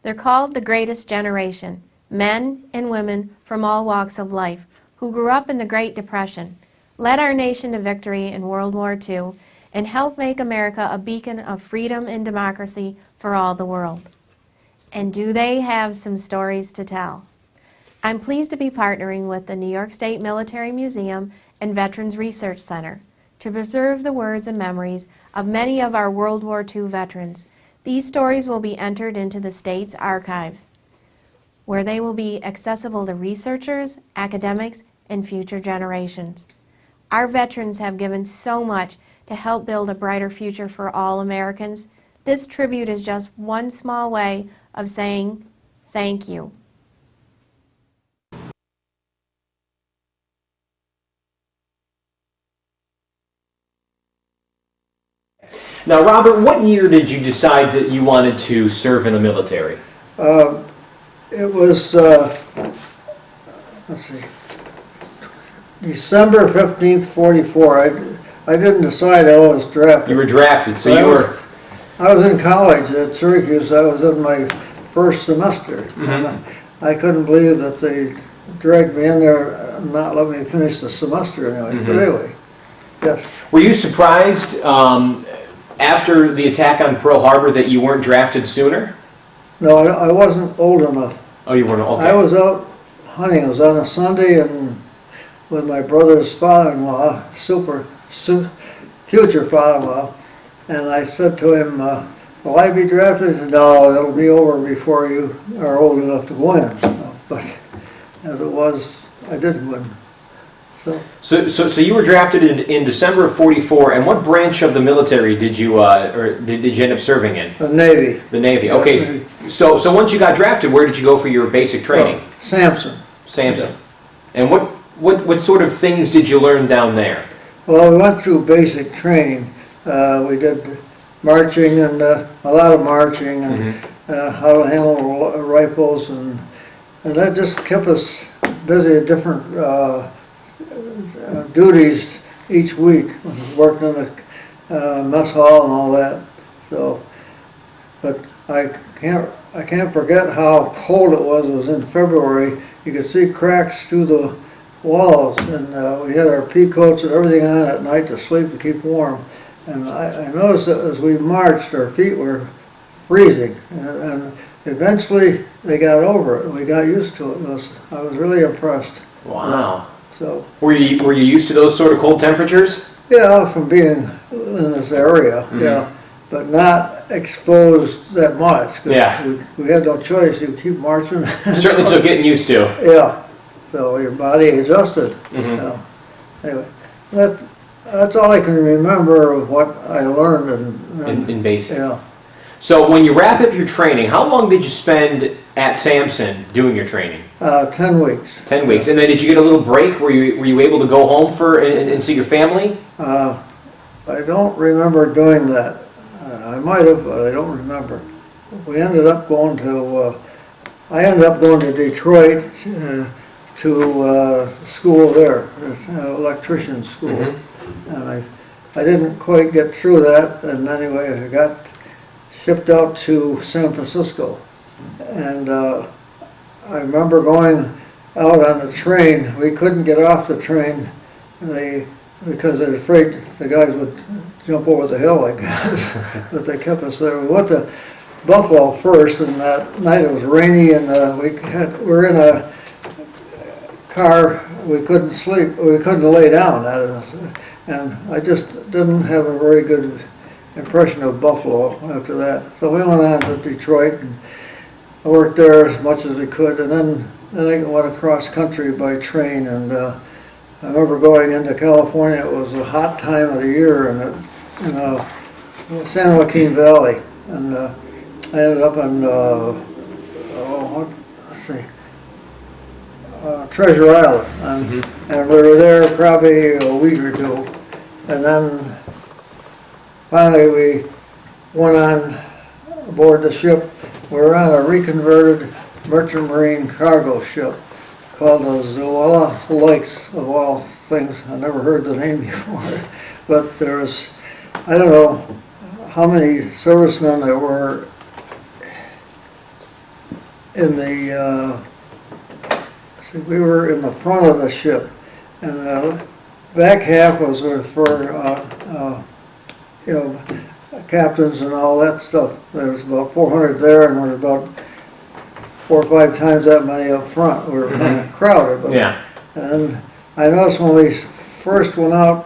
They're called the Greatest Generation, men and women from all walks of life who grew up in the Great Depression, led our nation to victory in World War II, and helped make America a beacon of freedom and democracy for all the world. And do they have some stories to tell? I'm pleased to be partnering with the New York State Military Museum and Veterans Research Center to preserve the words and memories of many of our World War II veterans. These stories will be entered into the state's archives, where they will be accessible to researchers, academics, and future generations. Our veterans have given so much to help build a brighter future for all Americans. This tribute is just one small way of saying thank you. Now, Robert, what year did you decide that you wanted to serve in the military? It was, let's see, December 15th, 44. I didn't decide I was drafted. You were drafted, so I was in college at Syracuse. I was in my first semester. Mm-hmm. And I couldn't believe that they dragged me in there and not let me finish the semester anyway. Mm-hmm. But anyway, yes. Were you surprised after the attack on Pearl Harbor that you weren't drafted sooner? No, I wasn't old enough. Oh, you weren't? Okay. I was out hunting. It was on a Sunday, and with my brother's father-in-law, future father-in-law, and I said to him, will I be drafted? He said, no, it'll be over before you are old enough to go in. But as it was, I did win. So you were drafted in December of '44, and what branch of the military did you did you end up serving in? The Navy. The Navy. Yes, Okay. Navy. So once you got drafted, where did you go for your basic training? Sampson. Sampson. And what sort of things did you learn down there? Well, we went through basic training. We did marching and a lot of marching and how to handle rifles, and that just kept us busy at different duties each week. Worked in the mess hall and all that. So, but I can't forget how cold it was. It was in February. You could see cracks through the walls, and we had our pea coats and everything on at night to sleep to keep warm. And I noticed that as we marched, our feet were freezing, and eventually they got over it, and we got used to it. I was really impressed. Wow. So were you used to those sort of cold temperatures? Yeah, from being in this area, yeah, but not exposed that much. Yeah. We had no choice. You keep marching. Certainly took getting used to. Yeah. So your body adjusted. Anyway, that's all I can remember of what I learned in basic. Yeah. So when you wrap up your training, how long did you spend at Sampson doing your training? 10 weeks. 10 weeks. And then did you get a little break? Were you able to go home and see your family? I don't remember doing that. I might have, but I don't remember. We ended up going to, I ended up going to Detroit to school there, electrician school. And I didn't quite get through that, and anyway I got shipped out to San Francisco. And I remember going out on the train. We couldn't get off the train because they were afraid the guys would jump over the hill, I guess. But they kept us there. We went to Buffalo first, and that night it was rainy, and we were in a car. We couldn't sleep. We couldn't lay down. That is, and I just didn't have a very good impression of Buffalo after that. So we went on to Detroit, and I worked there as much as we could, and then I went across country by train. And I remember going into California. It was a hot time of the year in San Joaquin Valley, and I ended up in Treasure Island, and we were there probably a week or two, and then finally we went on aboard the ship. We were on a reconverted merchant marine cargo ship called the Zoella Lakes, of all things. I never heard the name before, but there was, I don't know how many servicemen there were in the, see, we were in the front of the ship, and the back half was for, you know, captains and all that stuff. There was about 400 there, and there was about 4 or 5 times that many up front. We were kind of crowded, but Yeah. and I noticed when we first went out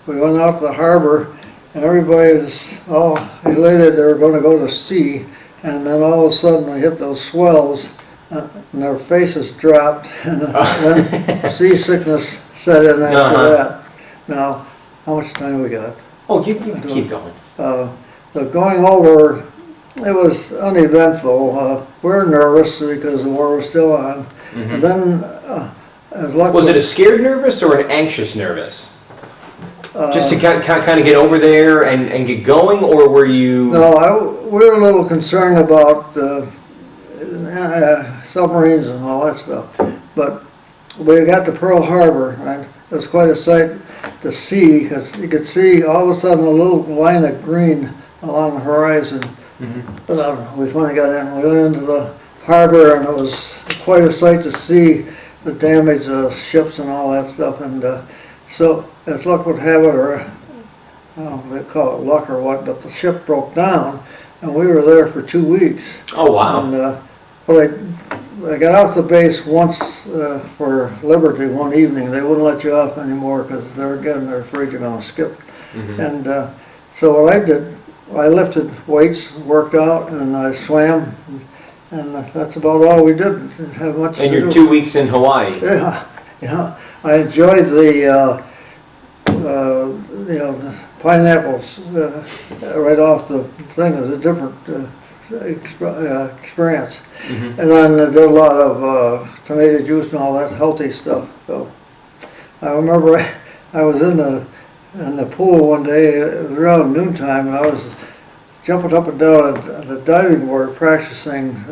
to the harbor, and everybody was all elated they were going to go to sea, and then all of a sudden we hit those swells, and their faces dropped, and then seasickness set in after that. Now, how much time we got? Oh, you keep going. So going over, it was uneventful. We were nervous because the war was still on. And then, as luck Was it a scared nervous or an anxious nervous? Just to kind of get over there and get going, or were you? No, we were a little concerned about submarines and all that stuff. But we got to Pearl Harbor, and it was quite a sight to see, because you could see all of a sudden a little line of green along the horizon. We finally got in. We went into the harbor, and it was quite a sight to see the damage of ships and all that stuff. And so, as luck would have it, or I don't know if they call it luck or what, but the ship broke down, and we were there for 2 weeks. Oh, wow. And well, I got off the base once for Liberty one evening. They wouldn't let you off anymore because they're afraid you're going to skip. And so what I did, I lifted weights, worked out, and I swam, and that's about all we did. Didn't have much And to you're do. 2 weeks in Hawaii. Yeah, you know, I enjoyed the you know, the pineapples right off the thing. It was a different experience. And then I did a lot of tomato juice and all that healthy stuff. So I remember I was in the pool one day. It was around noontime, and I was jumping up and down at the diving board practicing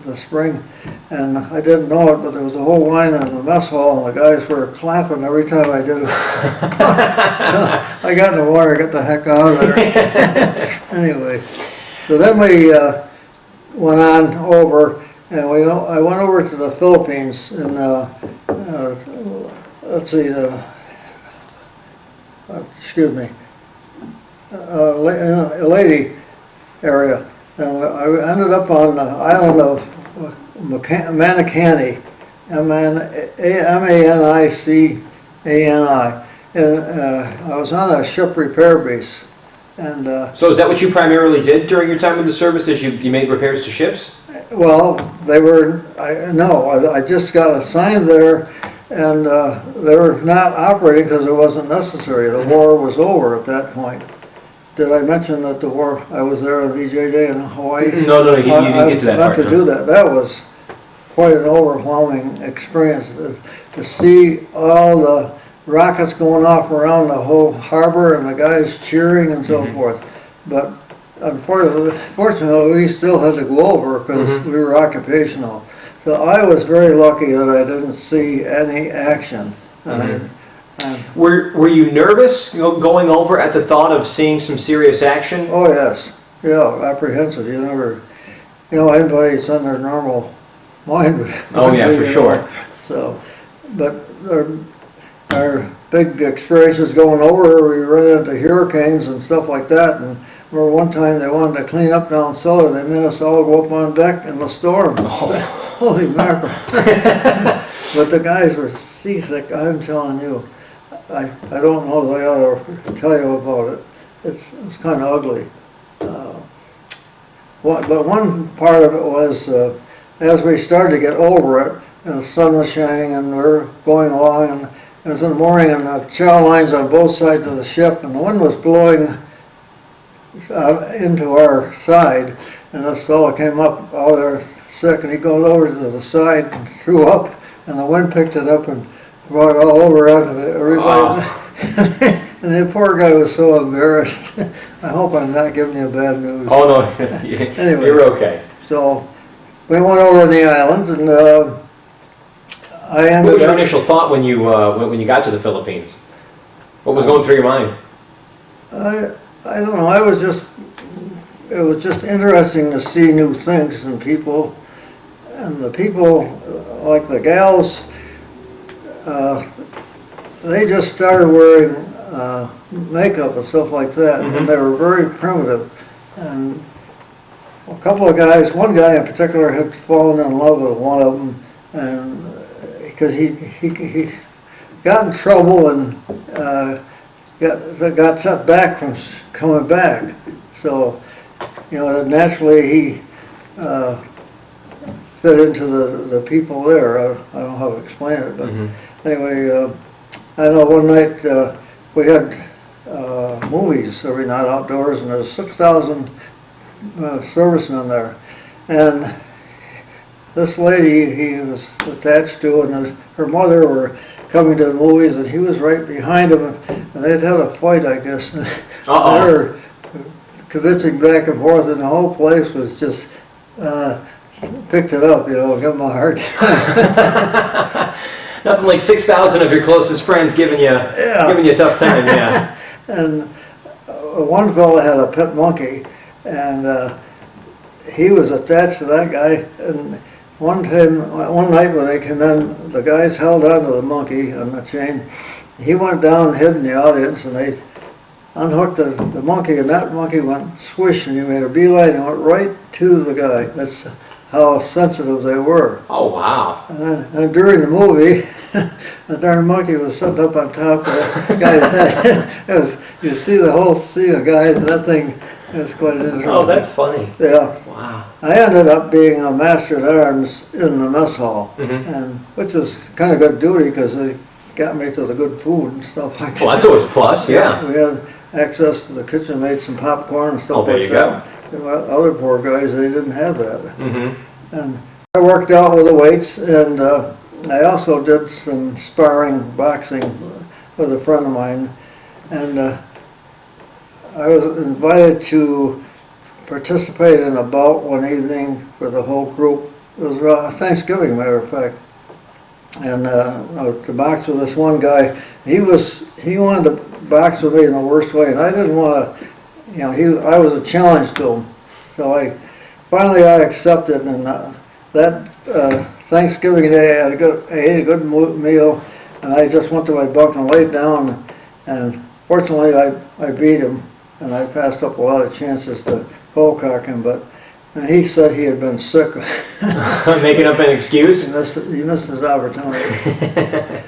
the spring, and I didn't know it, but there was a whole line in the mess hall, and the guys were clapping every time I did it. I got in the water, got the heck out of there. Anyway, so then we went on over, and I went over to the Philippines, and let's see, excuse me, a lady area, and I ended up on the island of Manicani, M-A-N-I-C-A-N-I, and I was on a ship repair base. And So is that what you primarily did during your time in the service, is you made repairs to ships? well, I just got assigned there, and they were not operating because it wasn't necessary. The war was over at that point. Did I mention that the war, I was there on VJ Day in Hawaii? No, you didn't get to that I part. meant to do that. That was quite an overwhelming experience to see all the rockets going off around the whole harbor and the guys cheering and so forth. But unfortunately, we still had to go over because we were occupational. So I was very lucky that I didn't see any action. Were you nervous going over at the thought of seeing some serious action? Oh yes, yeah, apprehensive. You never, anybody that's on their normal mind would. Oh yeah, for sure. So, but our big experiences going over, we run into hurricanes and stuff like that. And remember one time they wanted to clean up down cellar, they made us all go up on deck in the storm. Holy mackerel! But the guys were seasick. I'm telling you. I don't know that I ought to tell you about it. It's kind of ugly. But one part of it was, as we started to get over it, and the sun was shining, and we were going along, and it was in the morning, and the chow lines on both sides of the ship, and the wind was blowing into our side, and this fellow came up all there sick, and he goes over to the side and threw up, and the wind picked it up and brought it all over everybody. And the poor guy was so embarrassed. I hope I'm not giving you bad news. Oh no, Anyway, you're okay. So we went over the islands, and I ended What was your up. initial thought when you got to the Philippines? What was going through your mind? I don't know. It was just interesting to see new things and people, and the people, like the gals, they just started wearing makeup and stuff like that, and they were very primitive. And a couple of guys, one guy in particular had fallen in love with one of them, and because he got in trouble and got set back from coming back. So, you know, naturally he fit into the people there. I don't know how to explain it, but anyway, I know one night we had movies every night outdoors, and there was 6,000 servicemen there. And this lady he was attached to and her mother were coming to the movies, and he was right behind him, and they'd had a fight, I guess. They were convincing back and forth, and the whole place was just picked it up, you know, give them a hard time. Nothing like 6,000 of your closest friends giving you a tough time, yeah. And one fellow had a pet monkey, and he was attached to that guy. And one night when they came in, the guys held onto the monkey on the chain. He went down, hid in the audience, and they unhooked the monkey, and that monkey went swish, and he made a beeline and went right to the guy. That's how sensitive they were. Oh, wow. And during the movie, the darn monkey was sitting up on top of the guy's head. You see the whole sea of guys, and that thing was quite interesting. Oh, that's funny. Yeah. Wow. I ended up being a master at arms in the mess hall, and which was kind of good duty because they got me to the good food and stuff like that. Well, that's always a plus, yeah. We had access to the kitchen, made some popcorn and stuff there like you that. go. Other poor guys, they didn't have that. And I worked out with the weights, and I also did some sparring boxing with a friend of mine, and I was invited to participate in a bout one evening for the whole group. It was Thanksgiving, matter of fact, and to box with this one guy. He wanted to box with me in the worst way, and I didn't want to. You know, I was a challenge to him, so finally I accepted. And that Thanksgiving Day, I ate a good meal, and I just went to my bunk and laid down. And fortunately, I beat him, and I passed up a lot of chances to cold-cock him. But and he said he had been sick. Making up an excuse? He missed his opportunity.